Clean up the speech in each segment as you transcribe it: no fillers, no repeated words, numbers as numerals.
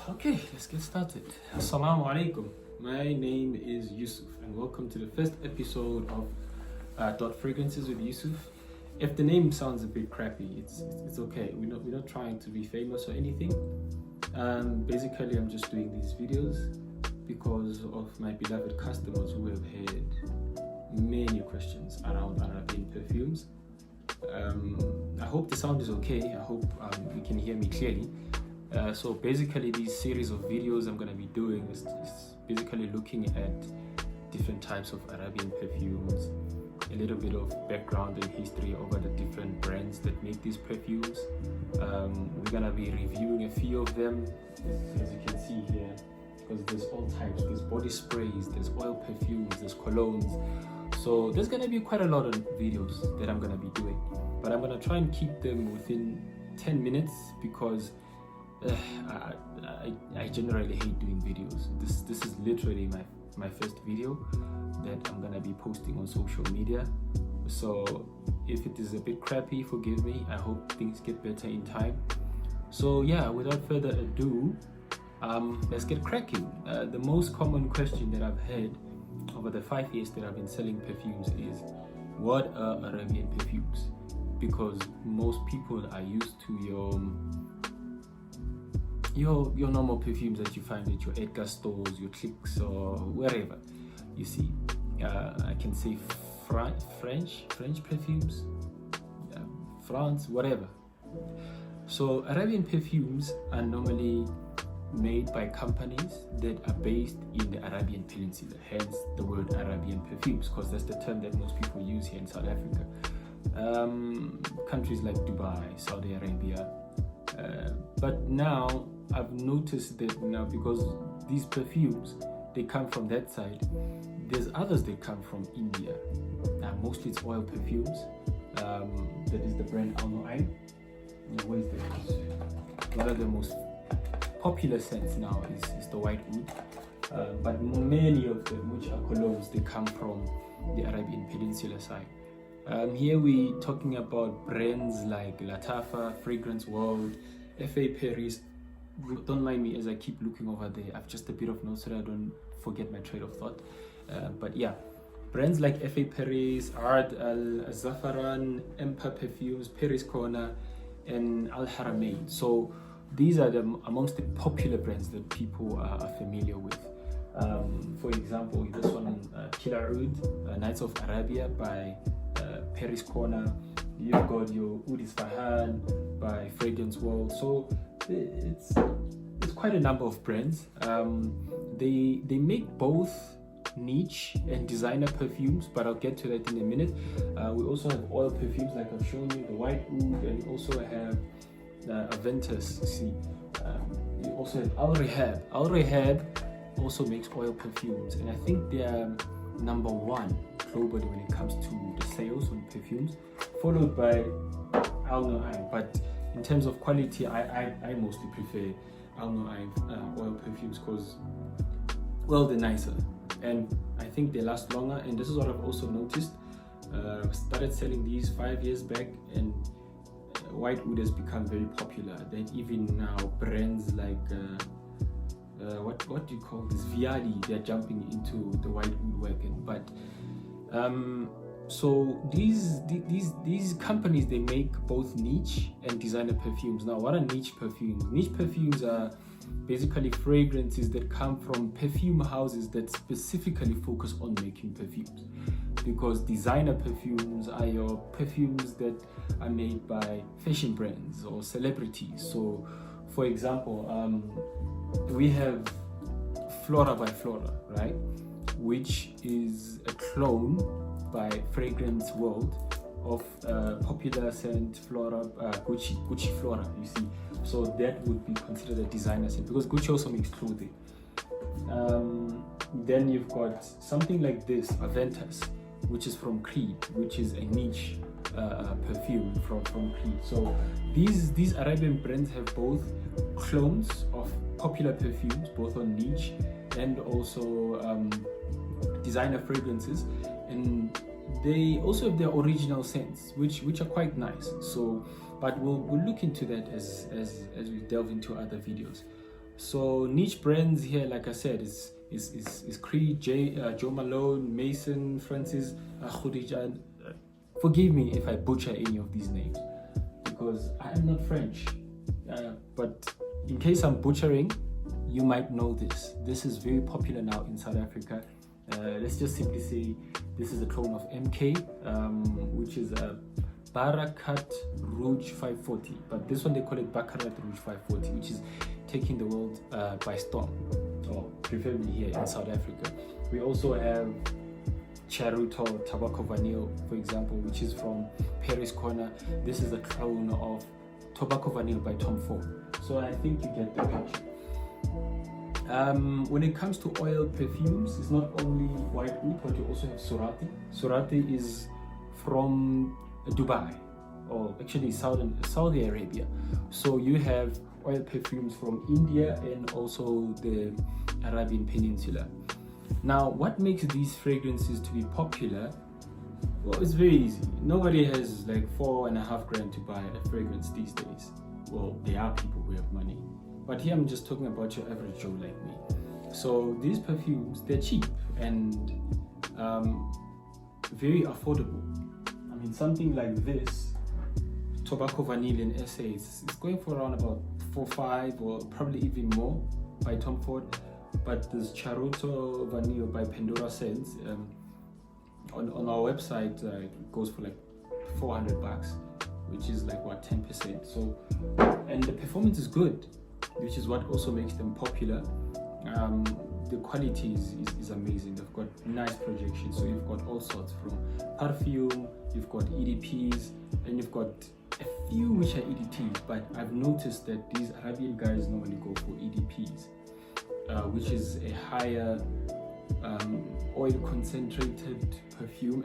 Okay, let's get started. Assalamu alaikum. My name is Yusuf, and welcome to the first episode of Dot Fragrances with Yusuf. If the name sounds a bit crappy, it's okay. We're not trying to be famous or anything. Basically, I'm just doing these videos because of my beloved customers who have had many questions around Arabian perfumes. I hope the sound is okay. I hope you can hear me clearly. So basically, these series of videos I'm going to be doing is basically looking at different types of Arabian perfumes, a little bit of background and history over the different brands that make these perfumes. We're going to be reviewing a few of them, as you can see here, because there's all types. There's body sprays, there's oil perfumes, there's colognes. So there's going to be quite a lot of videos that I'm going to be doing, but I'm going to try and keep them within 10 minutes because I generally hate doing videos. This is literally my first video that I'm gonna be posting on social media. So if it is a bit crappy, forgive me. I hope things get better in time. So yeah, without further ado, let's get cracking. The most common question that I've had over the 5 years that I've been selling perfumes is, what are Arabian perfumes? Because most people are used to your normal perfumes that you find at your Edgar stores, your Clicks, or wherever. You see, I can say French perfumes, France, whatever. So Arabian perfumes are normally made by companies that are based in the Arabian Peninsula, hence the word Arabian perfumes, because that's the term that most people use here in South Africa. Countries like Dubai, Saudi Arabia. But now I've noticed that now, because these perfumes, they come from that side, there's others that come from India. Mostly it's oil perfumes. That is the brand Oud Nights. What is that? One of the most popular scents now is the white oud. But many of them, which are colognes, they come from the Arabian Peninsula side. Here we're talking about brands like Lattafa, Fragrance World, F.A. Paris. Don't mind me as I keep looking over there. I've just a bit of notes so that I don't forget my train of thought. But yeah, brands like F.A. Paris, Oud Saffron, Emper Perfumes, Paris Corner, and Haramain. So these are amongst the popular brands that people are familiar with. For example, this one, Oud Nights of Arabia by Paris Corner. You've got your Oud by Fragrance World. So it's quite a number of brands. They make both niche and designer perfumes, but I'll get to that in a minute. We also have oil perfumes, like I've shown you, the white oud, and we also have Aventus. See, you also have Al Rehab. Al Rehab also makes oil perfumes, and I think they are number one globally when it comes to the sales on perfumes, followed by Al Nuaim. But in terms of quality, I mostly prefer Al Nuaim oil perfumes because, well, they're nicer and I think they last longer. And this is what I've also noticed. Started selling these 5 years back, and white oud has become very popular. That even now brands like what do you call this, Viali, they're jumping into the white oud wagon. But so these companies, they make both niche and designer perfumes. Now, what are niche perfumes? Niche perfumes are basically fragrances that come from perfume houses that specifically focus on making perfumes, because designer perfumes are your perfumes that are made by fashion brands or celebrities. So for example, we have Flora by Flora, right, which is a clone by Fragrance World of popular scent Flora, Gucci Flora, you see. So that would be considered a designer scent, because Gucci also makes clothing. Then you've got something like this, Aventus, which is from Creed, which is a niche perfume from Creed. So these Arabian brands have both clones of popular perfumes, both on niche and also designer fragrances, and they also have their original scents, which are quite nice. So, but we'll look into that as we delve into other videos. So niche brands here, like I said, is Creed, Joe Malone, Mason, Francis, Khadija. Forgive me if I butcher any of these names, because I am not French. But in case I'm butchering, you might know this. This is very popular now in South Africa. Let's just simply say this is a clone of MK, which is a Barakat Rouge 540. But this one they call it Baccarat Rouge 540, which is taking the world by storm, or preferably here in South Africa. We also have Charuto Tobacco Vanille, for example, which is from Paris Corner. This is a clone of Tobacco Vanille by Tom Ford. So I think you get the picture. When it comes to oil perfumes, it's not only white oud, but you also have Surrati. Surrati is from Dubai, or actually Saudi Arabia. So you have oil perfumes from India and also the Arabian Peninsula. Now, what makes these fragrances to be popular? Well, it's very easy. Nobody has like $4.5 grand to buy a fragrance these days. Well, there are people who have money, but here I'm just talking about your average Joe like me. So these perfumes, they're cheap and very affordable. I mean, something like this Tobacco Vanille in SA is going for around about 4-5 or probably even more by Tom Ford. But this Charuto Vanille by Pandora Sense on our website it goes for like $400, which is like what, 10%. So, and the performance is good, which is what also makes them popular. The quality is amazing. They've got nice projection, so you've got all sorts from Perfume, you've got EDPs, and you've got a few which are EDTs. But I've noticed that these Arabian guys normally go for EDPs, which is a higher oil concentrated perfume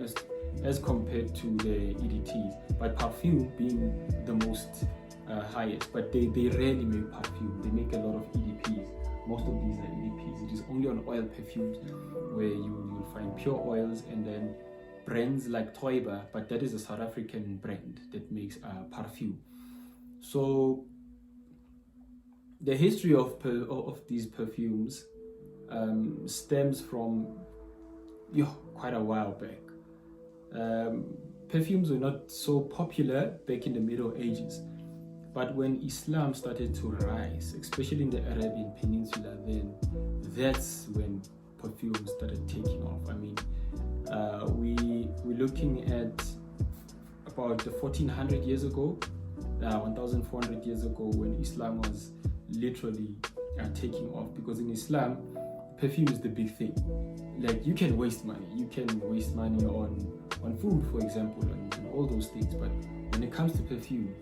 as compared to the EDTs. But Perfume being the most highest, but they rarely make Perfume. They make a lot of EDPs. Most of these are EDPs. It is only on oil perfumes where you will find pure oils, and then brands like Toiba, but that is a South African brand that makes Perfume. So the history of these perfumes stems from quite a while back. Perfumes were not so popular back in the Middle Ages, but when Islam started to rise, especially in the Arabian Peninsula, then that's when perfumes started taking off. I mean, we're looking at about the 1400 years ago, 1400 years ago, when Islam was literally taking off, because in Islam, perfume is the big thing. Like, you can waste money. You can waste money on food, for example, and all those things. But when it comes to perfume,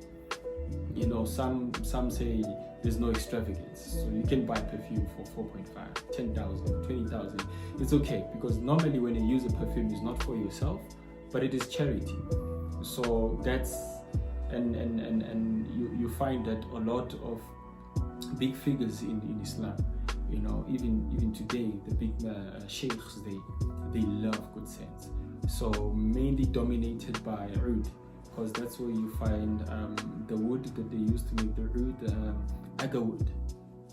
you know, some say there's no extravagance. So you can buy perfume for 4.5, 10,000, 20,000. It's okay, because normally when you use a perfume, it's not for yourself, but it is charity. So that's, and you find that a lot of big figures in Islam, you know, even today, the big sheikhs, they love good scents. So mainly dominated by oud, because that's where you find the wood that they use to make the oud, agar wood,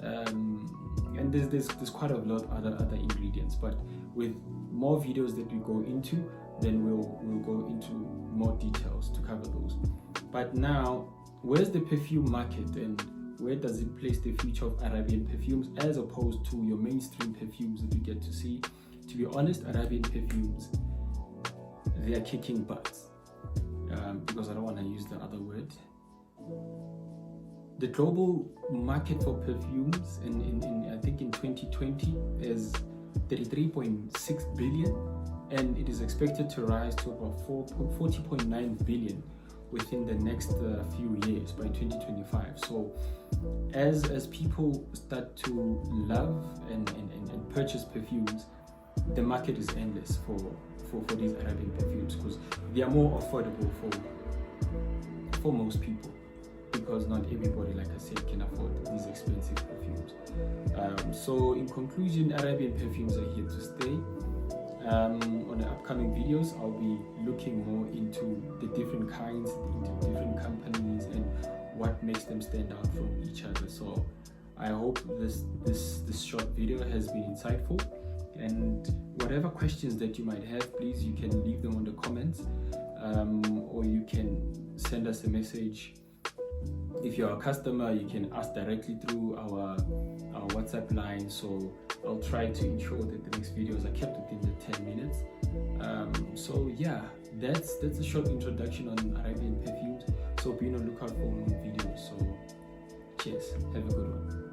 and there's quite a lot of other ingredients. But with more videos that we go into, then we'll go into more details to cover those. But now, where's the perfume market, and where does it place the future of Arabian perfumes as opposed to your mainstream perfumes that you get to see? To be honest, Arabian perfumes, they are kicking butts, because I don't want to use the other word. The global market for perfumes in I think in 2020 is 33.6 billion, and it is expected to rise to about 40.9 billion within the next few years by 2025. So as people start to love and purchase perfumes, the market is endless for these Arabian perfumes, because they are more affordable for most people, because not everybody, like I said, can afford these expensive perfumes. So in conclusion, Arabian perfumes are here to stay. On the upcoming videos, I'll be looking more into the different kinds, into different companies, and what makes them stand out from each other. So I hope this short video has been insightful, and whatever questions that you might have, please, you can leave them on the comments, or you can send us a message. If you're a customer, you can ask directly through our WhatsApp line. So I'll try to ensure that the next videos are kept within the 10 minutes. So yeah, that's a short introduction on Arabian perfumes. So be on the lookout for more videos. So cheers, have a good one.